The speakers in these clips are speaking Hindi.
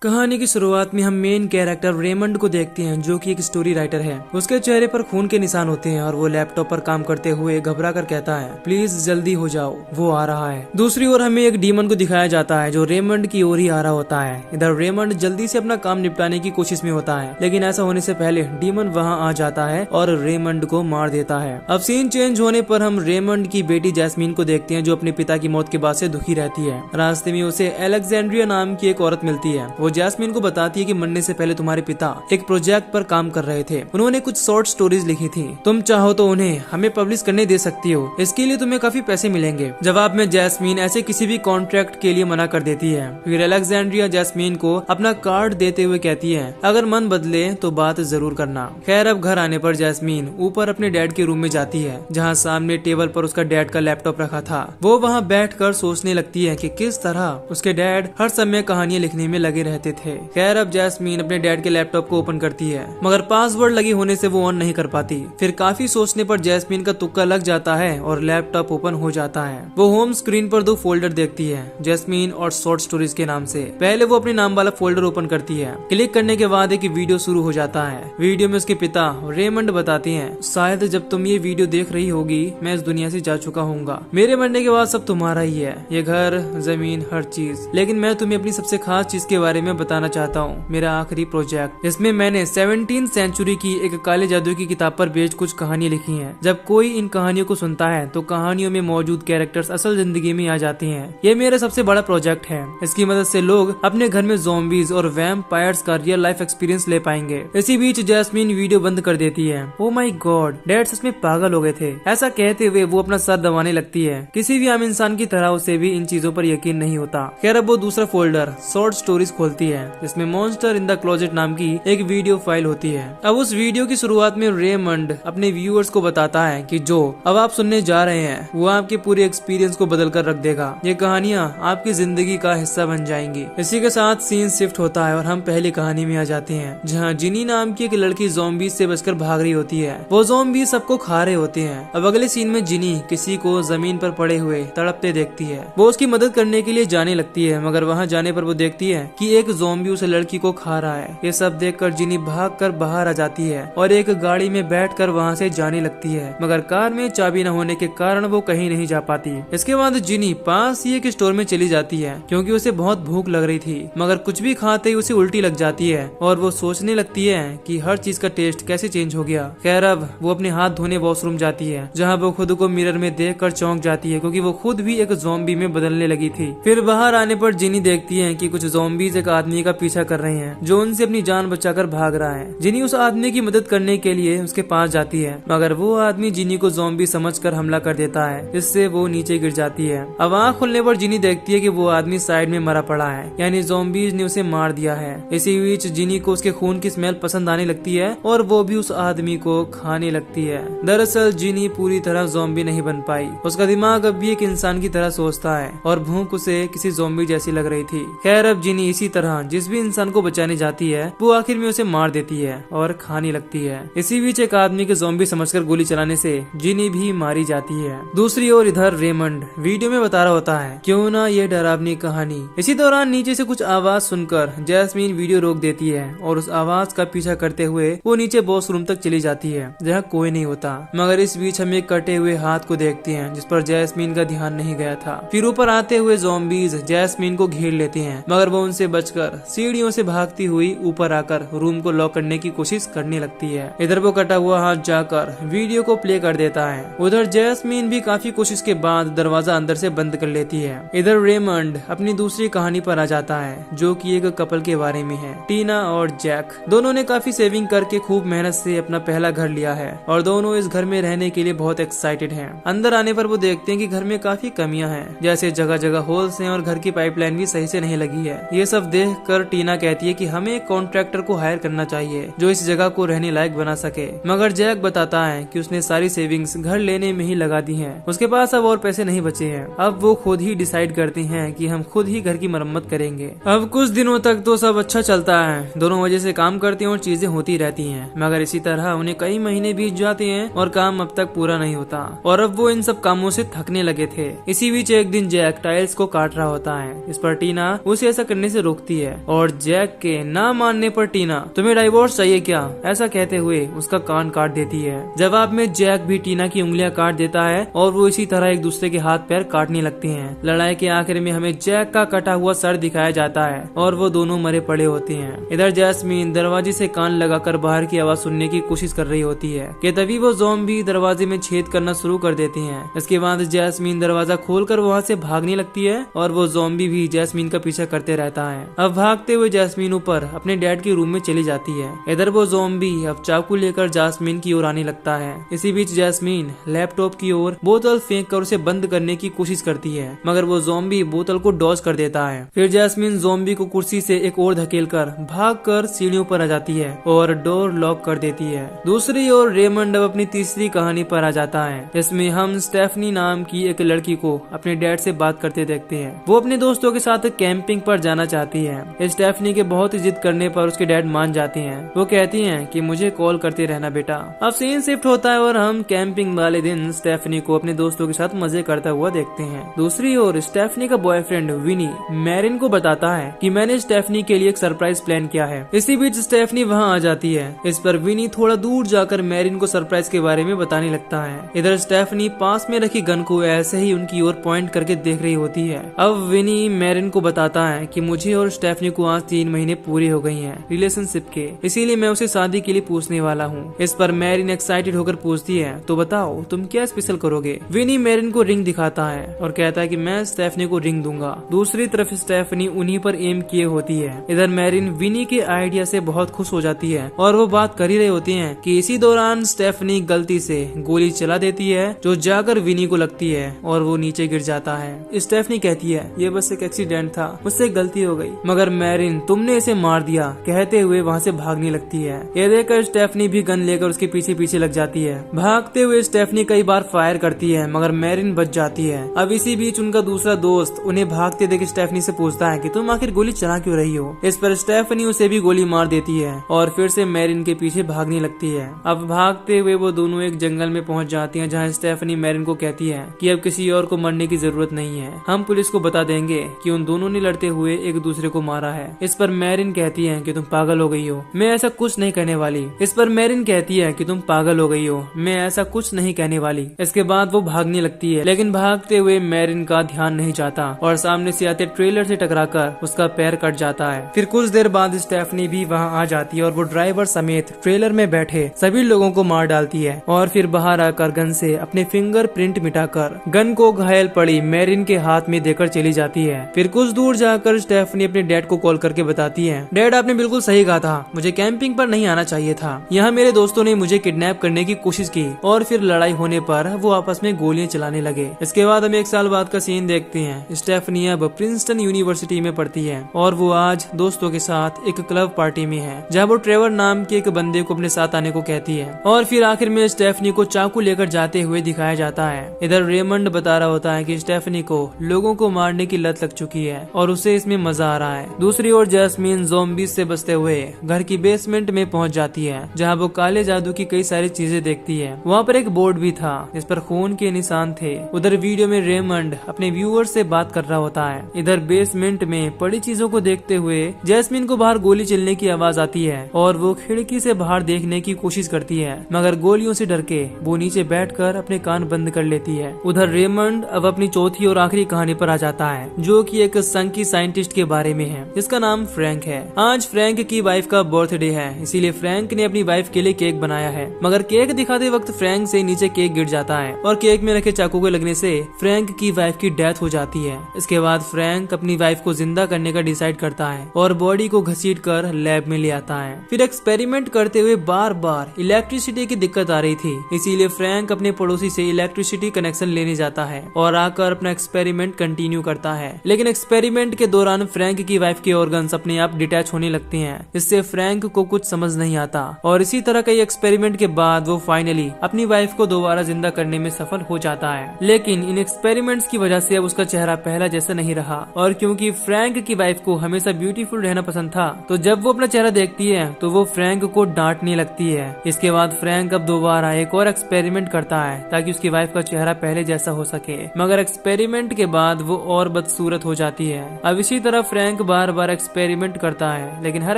कहानी की शुरुआत में हम मेन कैरेक्टर रेमंड को देखते हैं, जो कि एक स्टोरी राइटर है। उसके चेहरे पर खून के निशान होते हैं और वो लैपटॉप पर काम करते हुए घबरा कर कहता है, प्लीज जल्दी हो जाओ, वो आ रहा है। दूसरी ओर हमें एक डीमन को दिखाया जाता है जो रेमंड की ओर ही आ रहा होता है। इधर रेमंड जल्दी से अपना काम निपटाने की कोशिश में होता है, लेकिन ऐसा होने से पहले डीमन वहाँ आ जाता है और रेमंड को मार देता है। अब सीन चेंज होने पर हम रेमंड की बेटी जैस्मीन को देखते हैं, जो अपने पिता की मौत के बाद से दुखी रहती है। रास्ते में उसे अलेक्जेंड्रिया नाम की एक औरत मिलती है। वो जैस्मीन को बताती है कि मरने से पहले तुम्हारे पिता एक प्रोजेक्ट पर काम कर रहे थे। उन्होंने कुछ शॉर्ट स्टोरीज लिखी थी, तुम चाहो तो उन्हें हमें पब्लिश करने दे सकती हो, इसके लिए तुम्हें काफी पैसे मिलेंगे। जवाब में जैस्मीन ऐसे किसी भी कॉन्ट्रैक्ट के लिए मना कर देती है। फिर अलेक्जेंड्रिया जैस्मीन को अपना कार्ड देते हुए कहती है, अगर मन बदले तो बात जरूर करना। खैर, अब घर आने पर जैस्मीन ऊपर अपने डैड के रूम में जाती है, जहाँ सामने टेबल पर उसका डैड का लैपटॉप रखा था। वो वहाँ बैठकर सोचने लगती है कि किस तरह उसके डैड हर समय कहानियां लिखने में लगे रहते थे। खैर, अब जैस्मीन अपने डैड के लैपटॉप को ओपन करती है, मगर पासवर्ड लगी होने से वो ऑन नहीं कर पाती। फिर काफी सोचने पर जैस्मीन का तुक्का लग जाता है और लैपटॉप ओपन हो जाता है। वो होम स्क्रीन पर दो फोल्डर देखती है, जैस्मीन और शॉर्ट स्टोरीज के नाम से। पहले वो अपने नाम वाला फोल्डर ओपन करती है। क्लिक करने के बाद एक वीडियो शुरू हो जाता है। वीडियो में उसके पिता रेमंड बताते हैं, शायद जब तुम ये वीडियो देख रही होगी मैं इस दुनिया से जा चुका हूँगा। मेरे मरने के बाद सब तुम्हारा ही है, ये घर, जमीन, हर चीज। लेकिन मैं तुम्हें अपनी सबसे खास चीज के बारे में बताना चाहता हूँ, मेरा आखिरी प्रोजेक्ट। इसमें मैंने 17वीं सेंचुरी की एक काले जादू की किताब पर बेस्ड कुछ कहानी लिखी हैं। जब कोई इन कहानियों को सुनता है तो कहानियों में मौजूद कैरेक्टर्स असल जिंदगी में आ जाते हैं। ये मेरा सबसे बड़ा प्रोजेक्ट है। इसकी मदद से लोग अपने घर में ज़ॉम्बीज और वैम्पायर्स का रियल लाइफ एक्सपीरियंस ले पाएंगे। इसी बीच जैस्मीन वीडियो बंद कर देती है। ओ माय गॉड, डैड सच में पागल हो गए थे। ऐसा कहते हुए वो अपना सर दबाने लगती है। किसी भी आम इंसान की तरह उसे भी इन चीजों पर यकीन नहीं होता। खैर, अब वो दूसरा फोल्डर शॉर्ट स्टोरीज खोलती है, जिसमें मॉन्स्टर इन द क्लोजेट नाम की एक वीडियो फाइल होती है। अब उस वीडियो की शुरुआत में रेमंड अपने व्यूअर्स को बताता है कि जो अब आप सुनने जा रहे हैं वो आपके पूरे एक्सपीरियंस को बदल कर रख देगा। ये कहानियां आपकी जिंदगी का हिस्सा बन जाएंगी। इसी के साथ सीन शिफ्ट होता है और हम पहली कहानी में आ जाते हैं, जहाँ जिनी नाम की एक लड़की ज़ॉम्बीज से बचकर भाग रही होती है। वो ज़ॉम्बीज सबको खा रहे होते हैं। अब अगले सीन में जिनी किसी को जमीन पर पड़े हुए तड़पते देखती है। वो उसकी मदद करने के लिए जाने लगती है, मगर वहाँ जाने पर वो देखती है कि एक ज़ॉम्बी उस लड़की को खा रहा है। ये सब देखकर जिनी भागकर बाहर आ जाती है और एक गाड़ी में बैठकर वहाँ से जाने लगती है, मगर कार में चाबी न होने के कारण वो कहीं नहीं जा पाती। इसके बाद जिनी पास ही एक स्टोर में चली जाती है, क्योंकि उसे बहुत भूख लग रही थी, मगर कुछ भी खाते ही उसे उल्टी लग जाती है और वो सोचने लगती है कि हर चीज का टेस्ट कैसे चेंज हो गया। खैर, अब वो अपने हाथ धोने वॉशरूम जाती है, जहाँ वो खुद को मिरर में देख कर चौंक जाती है, क्योंकि वो खुद भी एक ज़ॉम्बी में बदलने लगी थी। फिर बाहर आने पर जिनी देखती है कि कुछ ज़ॉम्बीज एक आदमी का पीछा कर रहे हैं, जो उनसे अपनी जान बचाकर भाग रहा है। जिनी उस आदमी की मदद करने के लिए उसके पास जाती है, मगर वो आदमी जिनी को ज़ॉम्बी समझकर हमला कर देता है, इससे वो नीचे गिर जाती है। अब आँख खुलने पर जिनी देखती है कि वो आदमी साइड में मरा पड़ा है, यानी ज़ॉम्बीज ने उसे मार दिया है। इसी बीच जिनी को उसके खून की स्मेल पसंद आने लगती है और वो भी उस आदमी को खाने लगती है। दरअसल जिनी पूरी तरह ज़ॉम्बी नहीं बन पाई, उसका दिमाग अब भी एक इंसान की तरह सोचता है और भूख उसे किसी ज़ॉम्बी जैसी लग रही थी। खैर, अब जिनी इसी तरह जिस भी इंसान को बचाने जाती है वो आखिर में उसे मार देती है और खाने लगती है। इसी बीच एक आदमी के ज़ॉम्बी समझकर गोली चलाने से जिनी भी मारी जाती है। दूसरी ओर इधर रेमंड वीडियो में बता रहा होता है, क्यों ना ये डरावनी कहानी। इसी दौरान नीचे से कुछ आवाज सुनकर जैस्मीन वीडियो रोक देती है और उस आवाज का पीछा करते हुए वो नीचे बॉस रूम तक चली जाती है, जहाँ कोई नहीं होता। मगर इस बीच हम एक कटे हुए हाथ को देखते हैं, जिस पर जैस्मीन का ध्यान नहीं गया था। फिर ऊपर आते हुए ज़ॉम्बीज जैस्मीन को घेर लेते हैं, मगर वो उनसे बचकर सीढ़ियों से भागती हुई ऊपर आकर रूम को लॉक करने की कोशिश करने लगती है। इधर वो कटा हुआ हाथ जाकर वीडियो को प्ले कर देता है। उधर जैस्मीन भी काफी कोशिश के बाद दरवाजा अंदर से बंद कर लेती है। इधर रेमंड अपनी दूसरी कहानी पर आ जाता है, जो कि एक कपल के बारे में है, टीना और जैक। दोनों ने काफी सेविंग करके खूब मेहनत से अपना पहला घर लिया है और दोनों इस घर में रहने के लिए बहुत एक्साइटेड हैं। अंदर आने पर वो देखते हैं कि घर में काफी कमियां हैं, जैसे जगह जगह होल्स हैं और घर की पाइपलाइन भी सही से नहीं लगी है। ये सब देखकर टीना कहती है कि हमें एक कॉन्ट्रैक्टर को हायर करना चाहिए जो इस जगह को रहने लायक बना सके, मगर जैक बताता है कि उसने सारी सेविंग्स घर लेने में ही लगा दी हैं, उसके पास अब और पैसे नहीं बचे हैं। अब वो खुद ही डिसाइड करते हैं कि हम खुद ही घर की मरम्मत करेंगे। अब कुछ दिनों तक तो सब अच्छा चलता है, दोनों वजह से काम करते हैं और चीजें होती रहती हैं, मगर इसी तरह उन्हें कई महीने बीत जाते हैं और काम अब तक पूरा नहीं होता और अब वो इन सब कामों से थकने लगे थे। इसी बीच एक दिन जैक टाइल्स को काट रहा होता है, इस पर टीना उसे ऐसा करने से रोकती होती है और जैक के ना मानने पर टीना तुम्हें डाइवोर्स चाहिए क्या ऐसा कहते हुए उसका कान काट देती है। जवाब में जैक भी टीना की उंगलियां काट देता है और वो इसी तरह एक दूसरे के हाथ पैर काटने लगते हैं। लड़ाई के आखिर में हमें जैक का कटा हुआ सर दिखाया जाता है और वो दोनों मरे पड़े होते हैं। इधर जैस्मीन दरवाजे से कान लगाकर बाहर की आवाज सुनने की कोशिश कर रही होती है कि तभी वो ज़ॉम्बी दरवाजे में छेद करना शुरू कर देते हैं। इसके बाद जैस्मीन दरवाजा खोलकर वहाँ से भागने लगती है और वो ज़ॉम्बी भी जैस्मीन का पीछा करते रहता है। अब भागते हुए जैस्मीन ऊपर अपने डैड के रूम में चली जाती है। इधर वो ज़ॉम्बी अब चाकू लेकर जैस्मीन की ओर आने लगता है। इसी बीच जैस्मीन लैपटॉप की ओर बोतल फेंक कर उसे बंद करने की कोशिश करती है मगर वो ज़ॉम्बी बोतल को डॉज कर देता है। फिर जैस्मीन ज़ॉम्बी को कुर्सी से एक और धकेलकर भागकर सीढ़ियों पर आ जाती है और डोर लॉक कर देती है। दूसरी ओर रेमंड अब अपनी तीसरी कहानी पर आ जाता है। इसमें हम स्टेफनी नाम की एक लड़की को अपने डैड से बात करते देखते हैं। वो अपने दोस्तों के साथ कैंपिंग पर जाना चाहती है। स्टेफनी के बहुत जिद करने पर उसके डैड मान जाते हैं। वो कहती हैं कि मुझे कॉल करते रहना बेटा। अब सीन शिफ्ट होता है और हम कैंपिंग वाले दिन स्टेफनी को अपने दोस्तों के साथ मजे करता हुआ देखते हैं। दूसरी ओर स्टेफनी का बॉयफ्रेंड विनी मैरिन को बताता है कि मैंने स्टेफनी के लिए एक सरप्राइज प्लान किया है। इसी बीच स्टेफनी वहाँ आ जाती है। इस पर विनी थोड़ा दूर जाकर मैरिन को सरप्राइज के बारे में बताने लगता है। इधर स्टेफनी पास में रखी गन को ऐसे ही उनकी ओर पॉइंट करके देख रही होती है। अब विनी मैरिन को बताता है कि मुझे और स्टेफनी को आज 3 महीने पूरे हो गई हैं रिलेशनशिप के, इसीलिए मैं उसे शादी के लिए पूछने वाला हूँ। इस पर मैरिन एक्साइटेड होकर पूछती है तो बताओ तुम क्या स्पेशल करोगे। विनी मैरिन को रिंग दिखाता है और कहता है कि मैं स्टेफनी को रिंग दूंगा। दूसरी तरफ स्टेफनी उन्हीं पर एम किए होती है। इधर मैरिन विनी के आइडिया से बहुत खुश हो जाती है और वो बात कर ही रही होती है कि इसी दौरान स्टेफनी गलती से गोली चला देती है जो जाकर विनी को लगती है और वो नीचे गिर जाता है। स्टेफनी कहती है ये बस एक एक्सीडेंट था, मुझसे गलती हो गई। मगर मैरिन तुमने इसे मार दिया कहते हुए वहाँ से भागने लगती है। ये देखकर स्टेफनी भी गन लेकर उसके पीछे पीछे लग जाती है। भागते हुए स्टेफनी कई बार फायर करती है मगर मैरिन बच जाती है। अब इसी बीच उनका दूसरा दोस्त उन्हें भागते देख स्टेफनी से पूछता है कि तुम आखिर गोली चला क्यों रही हो। इस पर स्टेफनी उसे भी गोली मार देती है और फिर से मैरिन के पीछे भागने लगती है। अब भागते हुए वो दोनों एक जंगल में पहुंच जाती हैं जहां स्टेफनी मैरिन को कहती है कि अब किसी और को मरने की जरूरत नहीं है, हम पुलिस को बता देंगे कि उन दोनों ने लड़ते हुए एक दूसरे को मारा है। इस पर मैरिन कहती है कि तुम पागल हो गई हो, मैं ऐसा कुछ नहीं कहने वाली। इस पर मैरिन कहती है कि तुम पागल हो गई हो, मैं ऐसा कुछ नहीं कहने वाली। इसके बाद वो भागने लगती है लेकिन भागते हुए मैरिन का ध्यान नहीं जाता और सामने से आते ट्रेलर से टकराकर उसका पैर कट जाता है। फिर कुछ देर बाद स्टेफनी भी वहाँ आ जाती है और वो ड्राइवर समेत ट्रेलर में बैठे सभी लोगों को मार डालती है और फिर बाहर आकर गन से अपने फिंगरप्रिंट मिटाकर गन को घायल पड़ी मैरिन के हाथ में देकर चली जाती है। फिर कुछ दूर जाकर स्टेफनी अपने डैड को कॉल करके बताती है, डैड आपने बिल्कुल सही कहा था, मुझे कैंपिंग पर नहीं आना चाहिए था। यहाँ मेरे दोस्तों ने मुझे किडनैप करने की कोशिश की और फिर लड़ाई होने पर वो आपस में गोलियां चलाने लगे। इसके बाद हम 1 साल बाद का सीन देखते हैं। स्टेफनी अब प्रिंसटन यूनिवर्सिटी में पढ़ती है और वो आज दोस्तों के साथ एक क्लब पार्टी में है जहाँ वो ट्रेवर नाम के एक बंदे को अपने साथ आने को कहती है और फिर आखिर में स्टेफनी को चाकू लेकर जाते हुए दिखाया जाता है। इधर रेमंड बता रहा होता है कि स्टेफनी को लोगों को मारने की लत लग चुकी है और उसे इसमें मजा आ रहा है। दूसरी ओर जैस्मीन ज़ॉम्बीज़ से बचते हुए घर की बेसमेंट में पहुंच जाती है जहां वो काले जादू की कई सारी चीजें देखती है। वहां पर एक बोर्ड भी था जिस पर खून के निशान थे। उधर वीडियो में रेमंड अपने व्यूअर से बात कर रहा होता है। इधर बेसमेंट में पड़ी चीजों को देखते हुए जैस्मीन को बाहर गोली चलने की आवाज आती है और वो खिड़की से बाहर देखने की कोशिश करती है मगर गोलियों से डर के वो नीचे बैठकर अपने कान बंद कर लेती है। उधर रेमंड अब अपनी चौथी और आखिरी कहानी पर आ जाता है जो कि एक संकी साइंटिस्ट के बारे में है जिसका नाम फ्रैंक है। आज फ्रैंक की वाइफ का बर्थडे है इसीलिए फ्रैंक ने अपनी वाइफ के लिए केक बनाया है मगर केक दिखाते वक्त फ्रैंक से नीचे केक गिर जाता है और केक में रखे चाकू के लगने से फ्रैंक की वाइफ की डेथ हो जाती है। इसके बाद फ्रैंक अपनी वाइफ को जिंदा करने का डिसाइड करता है और बॉडी को घसीट कर लैब में ले आता है। फिर एक्सपेरिमेंट करते हुए बार बार इलेक्ट्रिसिटी की दिक्कत आ रही थी इसीलिए फ्रैंक अपने पड़ोसी से इलेक्ट्रिसिटी कनेक्शन लेने जाता है और आकर अपना एक्सपेरिमेंट कंटिन्यू करता है। लेकिन एक्सपेरिमेंट के दौरान फ्रैंक की वाइफ के ऑर्गन्स अपने आप डिटैच होने लगते हैं। इससे फ्रैंक को कुछ समझ नहीं आता और इसी तरह कई एक्सपेरिमेंट के बाद वो फाइनली अपनी वाइफ को दोबारा जिंदा करने में सफल हो जाता है। लेकिन इन एक्सपेरिमेंट्स की वजह से अब उसका चेहरा पहला जैसा नहीं रहा और क्योंकि फ्रैंक की वाइफ को हमेशा ब्यूटीफुल रहना पसंद था तो जब वो अपना चेहरा देखती है तो वो फ्रैंक को डांटने लगती है। इसके बाद फ्रैंक अब दोबारा एक और एक्सपेरिमेंट करता है ताकि उसकी वाइफ का चेहरा पहले जैसा हो सके मगर एक्सपेरिमेंट के बाद वो और बदसूरत हो जाती है। अब इसी तरह फ्रैंक फ्रैंक बार बार एक्सपेरिमेंट करता है, लेकिन हर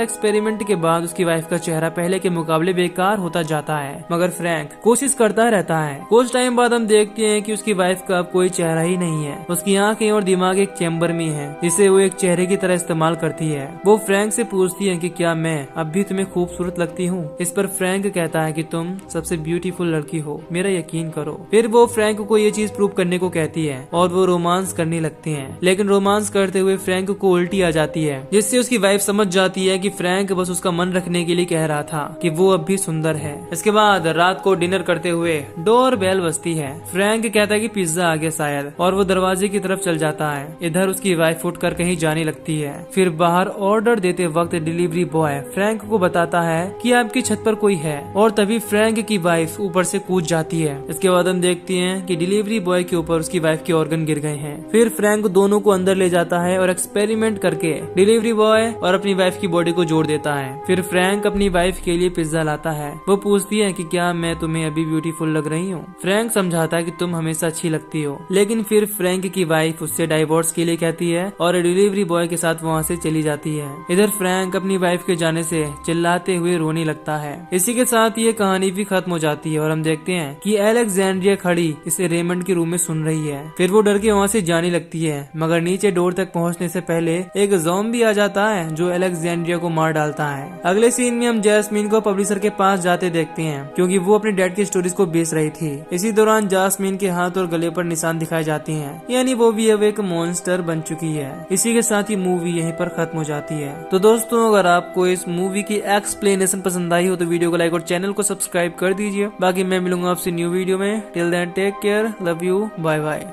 एक्सपेरिमेंट के बाद उसकी वाइफ का चेहरा पहले के मुकाबले बेकार होता जाता है, मगर फ्रैंक कोशिश करता रहता है। कुछ टाइम बाद हम देखते हैं कि उसकी वाइफ का अब कोई चेहरा ही नहीं है। उसकी आंखें और दिमाग एक चैम्बर में है जिसे वो एक चेहरे की तरह इस्तेमाल करती है। वो फ्रैंक से पूछती है कि क्या मैं अब भी तुम्हें खूबसूरत लगती हूँ। इस पर फ्रैंक कहता है कि तुम सबसे ब्यूटीफुल लड़की हो, मेरा यकीन करो। फिर वो फ्रैंक को ये चीज प्रूव करने को कहती है और वो रोमांस करने लगती हैं। लेकिन रोमांस करते हुए फ्रैंक को उल्टी आ जाती है, जिससे उसकी वाइफ समझ जाती है कि फ्रैंक बस उसका मन रखने के लिए कह रहा था कि वो अब भी सुंदर है। इसके बाद रात को डिनर करते हुए डोर बेल बजती है। फ्रैंक कहता है कि पिज्जा आ गया शायद, और वो दरवाजे की तरफ चल जाता है। इधर उसकी वाइफ उठकर कहीं जाने लगती है। फिर बाहर ऑर्डर देते वक्त डिलीवरी बॉय फ्रैंक को बताता है कि आपकी छत पर कोई है, और तभी फ्रैंक की वाइफ ऊपर से कूद जाती है। इसके बाद हम देखते हैं कि डिलीवरी बॉय के ऊपर उसकी वाइफ के ऑर्गन गिर गए हैं। फिर फ्रैंक दोनों को अंदर ले जाता है और एक्सपेरिमेंट करके डिलीवरी बॉय और अपनी वाइफ की बॉडी को जोड़ देता है। फिर फ्रैंक अपनी वाइफ के लिए पिज्जा लाता है। वो पूछती है कि क्या मैं तुम्हें अभी ब्यूटीफुल लग रही हूँ। फ्रैंक समझाता है कि तुम हमेशा अच्छी लगती हो, लेकिन फिर फ्रैंक की वाइफ उससे डाइवोर्स के लिए कहती है और डिलीवरी बॉय के साथ वहाँ से चली जाती है। इधर फ्रैंक अपनी वाइफ के जाने से चिल्लाते हुए रोने लगता है। इसी के साथ ये कहानी भी खत्म हो जाती है और हम देखते हैं कि अलेक्जेंड्रिया खड़ी इसे रेमंड के रूम में सुन रही है। फिर वो डर के वहाँ से जाने लगती है, मगर नीचे डोर तक पहुँचने से पहले एक ज़ॉम्बी आ जाता है जो अलेक्जेंड्रिया को मार डालता है। अगले सीन में हम जैस्मीन को पब्लिशर के पास जाते देखते हैं, क्योंकि वो अपने डैड की स्टोरीज को बेच रही थी। इसी दौरान जैस्मीन के हाथ और गले पर निशान दिखाए जाते हैं, यानी वो भी अब एक मॉन्स्टर बन चुकी है। इसी के साथ ही मूवी यहीं पर खत्म हो जाती है। तो दोस्तों, अगर आपको इस मूवी की एक्सप्लेनेशन पसंद आई हो तो वीडियो को लाइक और चैनल को सब्सक्राइब कर दीजिए। बाकी मैं मिलूंगा आपसे न्यू वीडियो में। Till then take care, love you, bye bye.